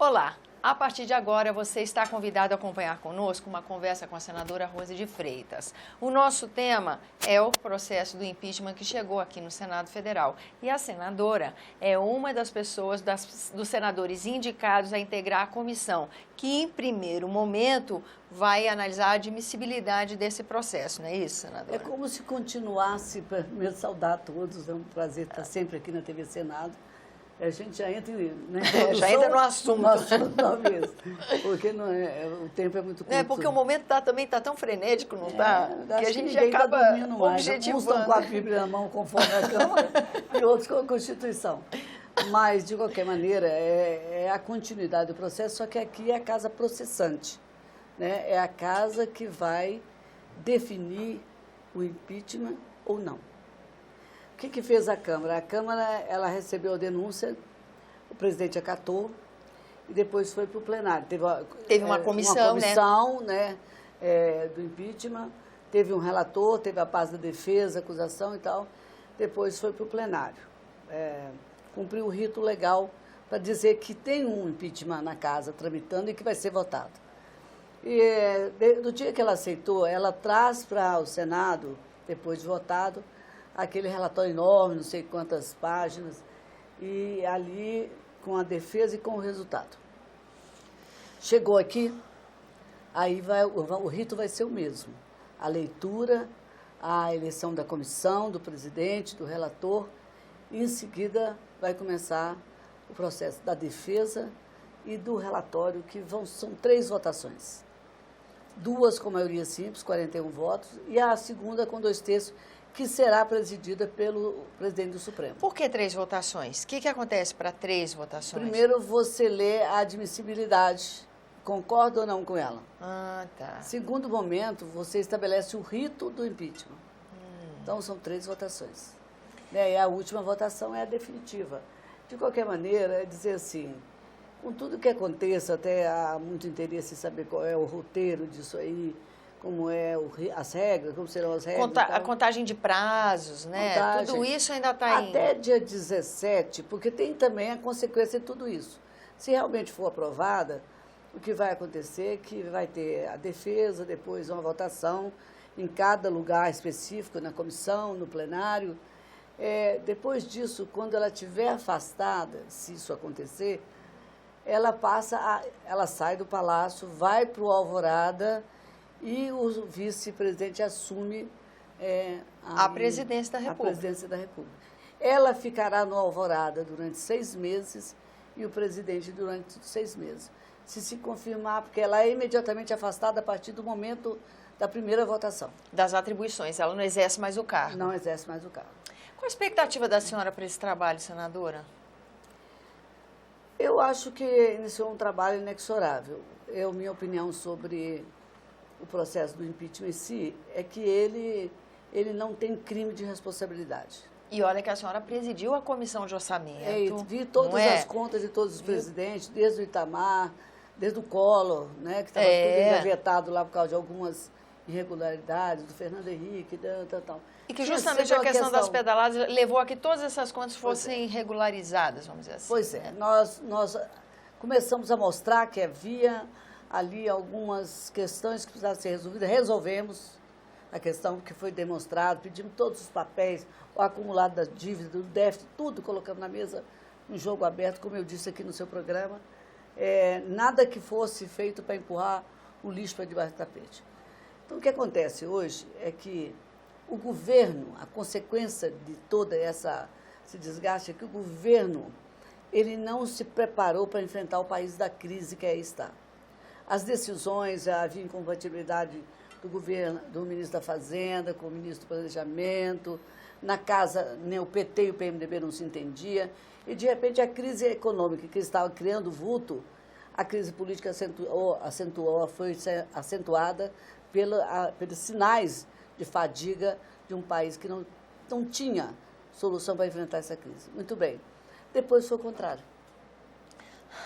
Olá, a partir de agora você está convidado a acompanhar conosco uma conversa com a senadora Rose de Freitas. O nosso tema é o processo do impeachment que chegou aqui no Senado Federal. E a senadora é uma das pessoas, dos senadores indicados a integrar a comissão, que em primeiro momento vai analisar a admissibilidade desse processo, não é isso, senadora? É como se continuasse, para me saudar a todos, é um prazer estar sempre aqui na TV Senado. A gente já entra, já entra no assunto. No assunto talvez, porque não é, o tempo é muito curto. Porque o momento também está tão frenético, não está? Que a gente já acaba objetivando. Uns estão com a Bíblia na mão, conforme a Câmara, e outros com a Constituição. Mas, de qualquer maneira, é a continuidade do processo, só que aqui é a casa processante, né? É a casa que vai definir o impeachment ou não. O que fez a Câmara? A Câmara, ela recebeu a denúncia, o presidente acatou e depois foi para o plenário. Teve uma comissão, né, do impeachment, teve um relator, teve a paz da defesa, acusação e tal. Depois foi para o plenário. Cumpriu o rito legal para dizer que tem um impeachment na casa tramitando e que vai ser votado. E do dia que ela aceitou, ela traz para o Senado, depois de votado, aquele relatório enorme, não sei quantas páginas, e ali com a defesa e com o resultado. Chegou aqui, aí o rito vai ser o mesmo. A leitura, a eleição da comissão, do presidente, do relator, e em seguida vai começar o processo da defesa e do relatório, que são 3 votações. 2 com maioria simples, 41 votos, e a segunda com 2/3, que será presidida pelo presidente do Supremo. Por que 3 votações? O que acontece para 3 votações? Primeiro, você lê a admissibilidade. Concorda ou não com ela? Ah, tá. Segundo momento, você estabelece o rito do impeachment. Então, são 3 votações. E a última votação é a definitiva. De qualquer maneira, é dizer assim, com tudo que aconteça, até há muito interesse em saber qual é o roteiro disso aí, como as regras, como serão as regras. A contagem de prazos, né? Tudo isso ainda está até dia 17, porque tem também a consequência de tudo isso. Se realmente for aprovada, o que vai acontecer é que vai ter a defesa, depois uma votação em cada lugar específico, na comissão, no plenário. Depois disso, quando ela estiver afastada, se isso acontecer, ela sai do palácio, vai para o Alvorada, e o vice-presidente assume a presidência da República. A presidência da República. Ela ficará no Alvorada durante 6 meses e o presidente durante 6 meses. Se confirmar, porque ela é imediatamente afastada a partir do momento da primeira votação. Das atribuições, ela não exerce mais o cargo. Não exerce mais o cargo. Qual a expectativa da senhora para esse trabalho, senadora? Eu acho que iniciou um trabalho inexorável. Minha opinião sobre o processo do impeachment em si é que ele não tem crime de responsabilidade. E olha que a senhora presidiu a comissão de orçamento. Vi todas as contas de todos os presidentes, desde o Itamar, desde o Collor, né, que estava tudo engavetado lá por causa de algumas irregularidades, do Fernando Henrique, tal. E que justamente a questão das pedaladas levou a que todas essas contas fossem regularizadas, vamos dizer assim. Pois é, nós começamos a mostrar que havia ali algumas questões que precisavam ser resolvidas. Resolvemos a questão que foi demonstrado, pedimos todos os papéis, o acumulado da dívida, do déficit, tudo colocamos na mesa, um jogo aberto, como eu disse aqui no seu programa. Nada que fosse feito para empurrar o lixo para debaixo do tapete. Então, o que acontece hoje é que o governo, a consequência de toda esse desgaste é que o governo ele não se preparou para enfrentar o país da crise que aí está. As decisões, havia incompatibilidade do governo, do ministro da Fazenda com o ministro do Planejamento, na casa nem o PT e o PMDB não se entendiam, e de repente a crise econômica que estava criando vulto, a crise política foi acentuada pelos sinais de fadiga de um país que não tinha solução para enfrentar essa crise. Muito bem. Depois foi o contrário.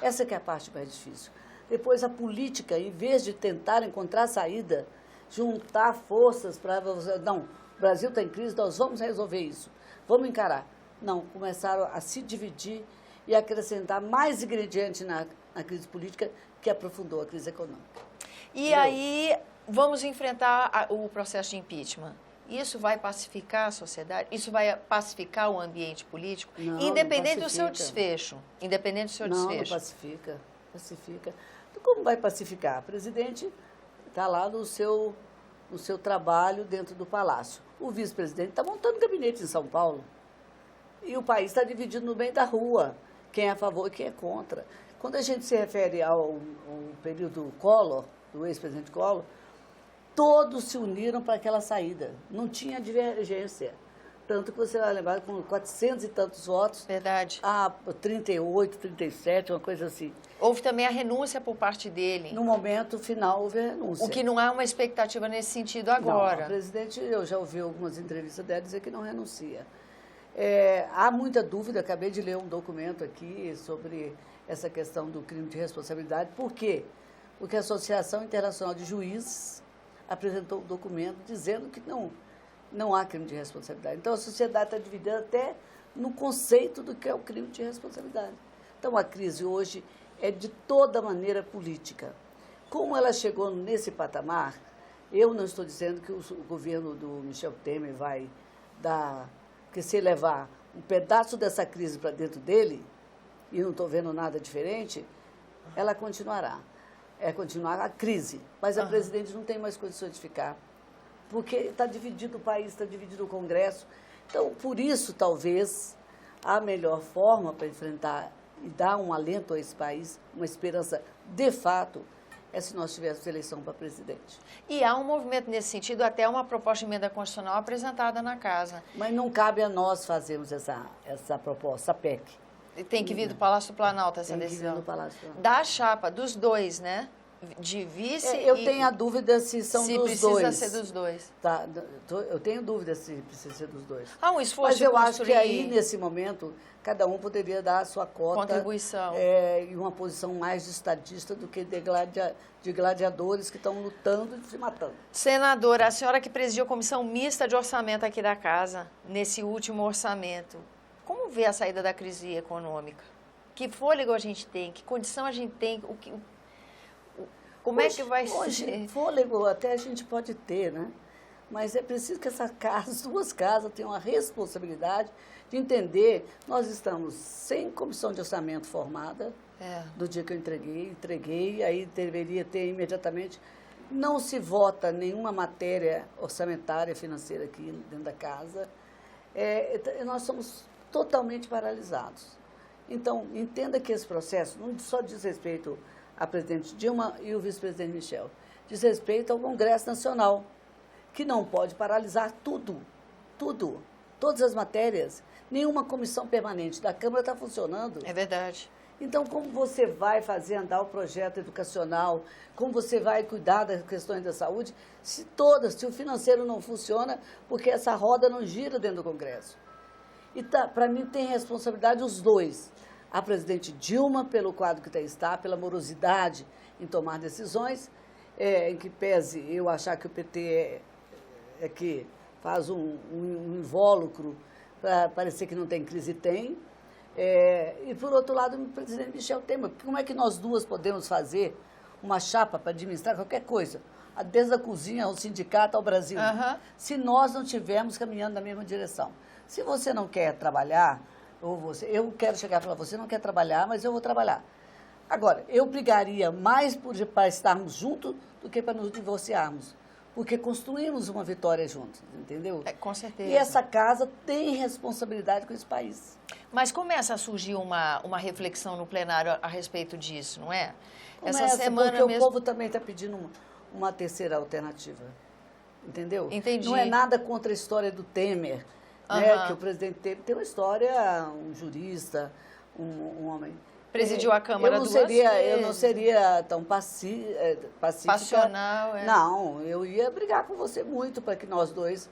Essa que é a parte mais difícil. Depois a política, em vez de tentar encontrar saída, juntar forças para... Não, o Brasil está em crise, nós vamos resolver isso, vamos encarar. Não, começaram a se dividir e acrescentar mais ingrediente na crise política que aprofundou a crise econômica. E aí, vamos enfrentar o processo de impeachment. Isso vai pacificar a sociedade? Isso vai pacificar o ambiente político? Não, independente não do seu desfecho. Independente do seu desfecho. Não, pacifica. Então, como vai pacificar? O presidente está lá no seu trabalho dentro do palácio. O vice-presidente está montando gabinete em São Paulo. E o país está dividido no meio da rua. Quem é a favor e quem é contra. Quando a gente se refere ao período Collor, do ex-presidente Collor, todos se uniram para aquela saída. Não tinha divergência. Tanto que você vai lembrar com 400 e tantos votos. Verdade. A 38, 37, uma coisa assim. Houve também a renúncia por parte dele. No momento final houve a renúncia. O que não há uma expectativa nesse sentido agora. Não, a presidente, eu já ouvi algumas entrevistas dela dizer que não renuncia. Há muita dúvida, acabei de ler um documento aqui sobre essa questão do crime de responsabilidade. Por quê? Porque a Associação Internacional de Juízes apresentou um documento dizendo que não há crime de responsabilidade. Então, a sociedade está dividida até no conceito do que é o crime de responsabilidade. Então, a crise hoje é de toda maneira política. Como ela chegou nesse patamar, eu não estou dizendo que o governo do Michel Temer vai dar... Porque se levar um pedaço dessa crise para dentro dele, e não estou vendo nada diferente, ela continuará. Continuar a crise. Mas a presidente não tem mais condições de ficar. Porque está dividido o país, está dividido o Congresso. Então, por isso, talvez, a melhor forma para enfrentar e dar um alento a esse país, uma esperança de fato, é se nós tivéssemos eleição para presidente. E há um movimento nesse sentido, até uma proposta de emenda constitucional apresentada na casa. Mas não cabe a nós fazermos essa proposta, essa PEC. Tem que vir do Palácio do Planalto essa Tem decisão. que vir do Palácio do Planalto. Da chapa, dos dois, né? De vice Eu tenho a dúvida se são dos dois. Se precisa ser dos dois. Tá, eu tenho dúvida se precisa ser dos dois. Há um esforço Mas eu acho que aí, nesse momento, cada um poderia dar a sua cota. Contribuição. E uma posição mais de estadista do que de gladiadores que estão lutando e se matando. Senadora, a senhora que presidiu a comissão mista de orçamento aqui da casa, nesse último orçamento, como vê a saída da crise econômica? Que fôlego a gente tem? Que condição a gente tem? Como é que vai ser? Fôlego até a gente pode ter, né? Mas é preciso que as duas casas tenham a responsabilidade de entender. Nós estamos sem comissão de orçamento formada, do dia que eu entreguei, aí deveria ter imediatamente. Não se vota nenhuma matéria orçamentária financeira aqui dentro da casa. Nós somos totalmente paralisados. Então, entenda que esse processo não só diz respeito a presidente Dilma e o vice-presidente Michel, diz respeito ao Congresso Nacional, que não pode paralisar tudo, todas as matérias. Nenhuma comissão permanente da Câmara está funcionando. É verdade. Então, como você vai fazer andar o projeto educacional, como você vai cuidar das questões da saúde, se o financeiro não funciona, porque essa roda não gira dentro do Congresso. E para mim tem responsabilidade os dois. A presidente Dilma, pelo quadro que está, pela morosidade em tomar decisões, em que pese eu achar que o PT é que faz um invólucro para parecer que não tem crise, tem. E, por outro lado, o presidente Michel Temer. Como é que nós duas podemos fazer uma chapa para administrar qualquer coisa, desde a cozinha ao sindicato ao Brasil, se nós não estivermos caminhando na mesma direção? Se você não quer trabalhar, eu quero chegar para você não quer trabalhar, mas eu vou trabalhar. Agora, eu brigaria mais para estarmos juntos do que para nos divorciarmos, porque construímos uma vitória juntos, entendeu? Com certeza. E essa casa tem responsabilidade com esse país. Mas começa a surgir uma reflexão no plenário a respeito disso, não é? Essa semana porque o povo também está pedindo uma terceira alternativa, entendeu? Entendi. Não é nada contra a história do Temer, né, que o presidente Temer tem uma história, um jurista, um homem. Presidiu a Câmara duas vezes. Eu não seria tão pacífica. Passional, Não, eu ia brigar com você muito para que nós duas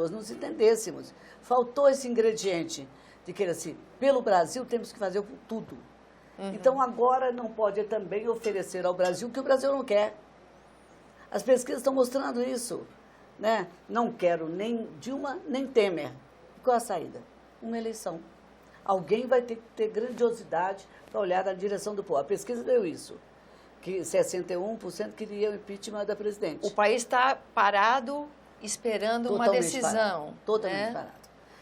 nos entendêssemos. Faltou esse ingrediente de que, assim, pelo Brasil temos que fazer tudo. Então, agora não pode também oferecer ao Brasil o que o Brasil não quer. As pesquisas estão mostrando isso. Né? Não quero nem Dilma, nem Temer. Qual a saída? Uma eleição. alguém vai ter que ter grandiosidade para olhar na direção do povo. A pesquisa deu isso, que 61% queria o impeachment da presidente. O país está parado esperando uma decisão. Totalmente parado.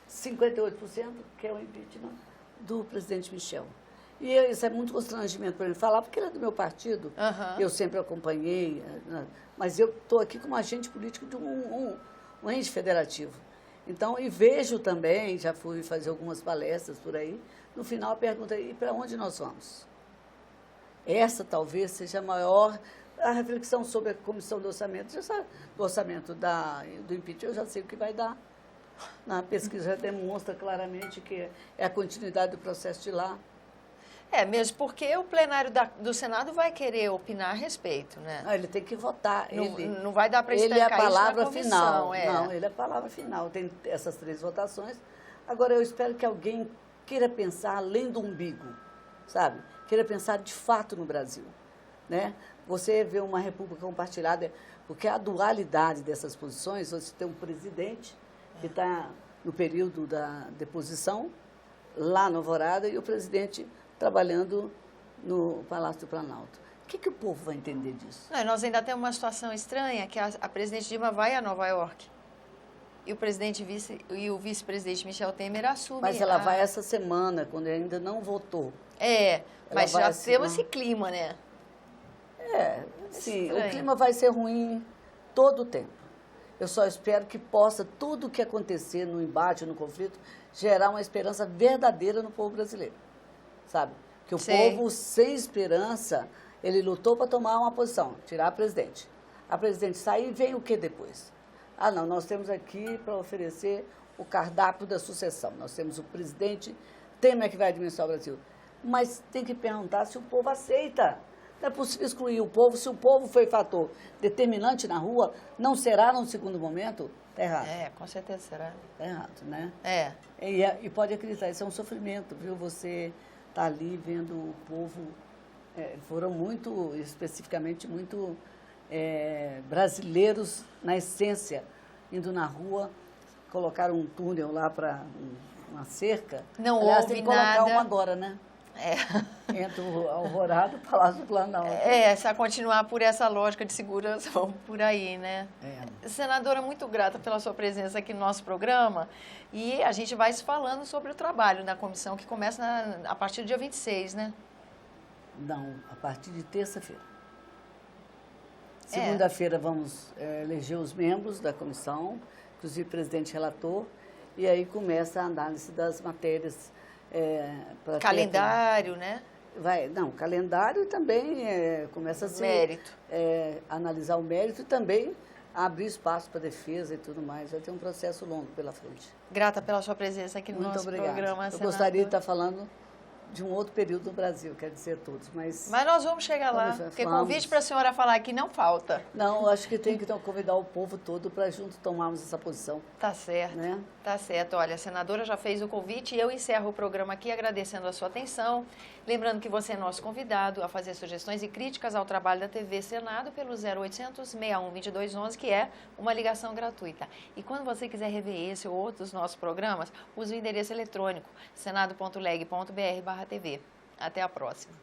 58% quer o impeachment do presidente Michel. E isso é muito constrangimento para ele falar, porque ele é do meu partido, eu sempre acompanhei, mas eu estou aqui como agente político de um ente federativo. Então, e vejo também, já fui fazer algumas palestras por aí, no final a pergunta é, e para onde nós vamos? Essa talvez seja a reflexão sobre a comissão do orçamento, já sabe, do orçamento do impeachment, eu já sei o que vai dar. Na pesquisa já demonstra claramente que é a continuidade do processo de lá. É, mesmo porque o plenário do Senado vai querer opinar a respeito, né? Não, ele tem que votar. Não vai dar para estancar isso na comissão. Ele é a palavra final. É. Não, ele é a palavra final. Tem essas 3 votações. Agora, eu espero que alguém queira pensar além do umbigo, sabe? Queira pensar de fato no Brasil, né? Você vê uma república compartilhada, porque a dualidade dessas posições, você tem um presidente que está no período da deposição, lá no Alvorada, e o presidente trabalhando no Palácio do Planalto. O que o povo vai entender disso? Não, nós ainda temos uma situação estranha, que a presidente Dilma vai a Nova York e o vice-presidente Michel Temer assume. Mas ela vai essa semana, quando ele ainda não votou. Mas já temos esse clima, né? Sim, o clima vai ser ruim todo o tempo. Eu só espero que possa, tudo o que acontecer no embate, no conflito, gerar uma esperança verdadeira no povo brasileiro. Sabe? Que o povo, sem esperança, ele lutou para tomar uma posição, tirar a presidente. A presidente sair, vem o que depois? Ah, não, nós temos aqui para oferecer o cardápio da sucessão. Nós temos o presidente Temer que vai administrar o Brasil. Mas tem que perguntar se o povo aceita. Não é possível excluir o povo. Se o povo foi fator determinante na rua, não será num segundo momento? Está errado. Com certeza será. Está errado, né? E pode acreditar, isso é um sofrimento, viu? Você está ali vendo o povo, foram especificamente muito brasileiros na essência, indo na rua, colocaram um túnel lá para uma cerca. Não Aliás, houve tem que colocar nada. uma agora, né? Entre o Alvorada e o Palácio do Planalto. Se a continuar por essa lógica de segurança, vamos por aí, né? Senadora, muito grata pela sua presença aqui no nosso programa e a gente vai se falando sobre o trabalho da comissão que começa a partir do dia 26, né? Não, a partir de terça-feira. Segunda-feira vamos eleger os membros da comissão, inclusive o presidente relator, e aí começa a análise das matérias. Calendário, né? Calendário também começa a ser... analisar o mérito e também abrir espaço para defesa e tudo mais. Vai ter um processo longo pela frente. Grata pela sua presença aqui no nosso programa, Eu gostaria de estar falando de um outro período no Brasil, quer dizer todos, mas nós vamos chegar lá, porque convite para a senhora falar aqui não falta. Não, acho que tem que convidar o povo todo para junto tomarmos essa posição. Tá certo, né? Tá certo. Olha, a senadora já fez o convite e eu encerro o programa aqui agradecendo a sua atenção. Lembrando que você é nosso convidado a fazer sugestões e críticas ao trabalho da TV Senado pelo 0800 61 2211, que é uma ligação gratuita. E quando você quiser rever esse ou outros nossos programas, use o endereço eletrônico senado.leg.br/TV. Até a próxima.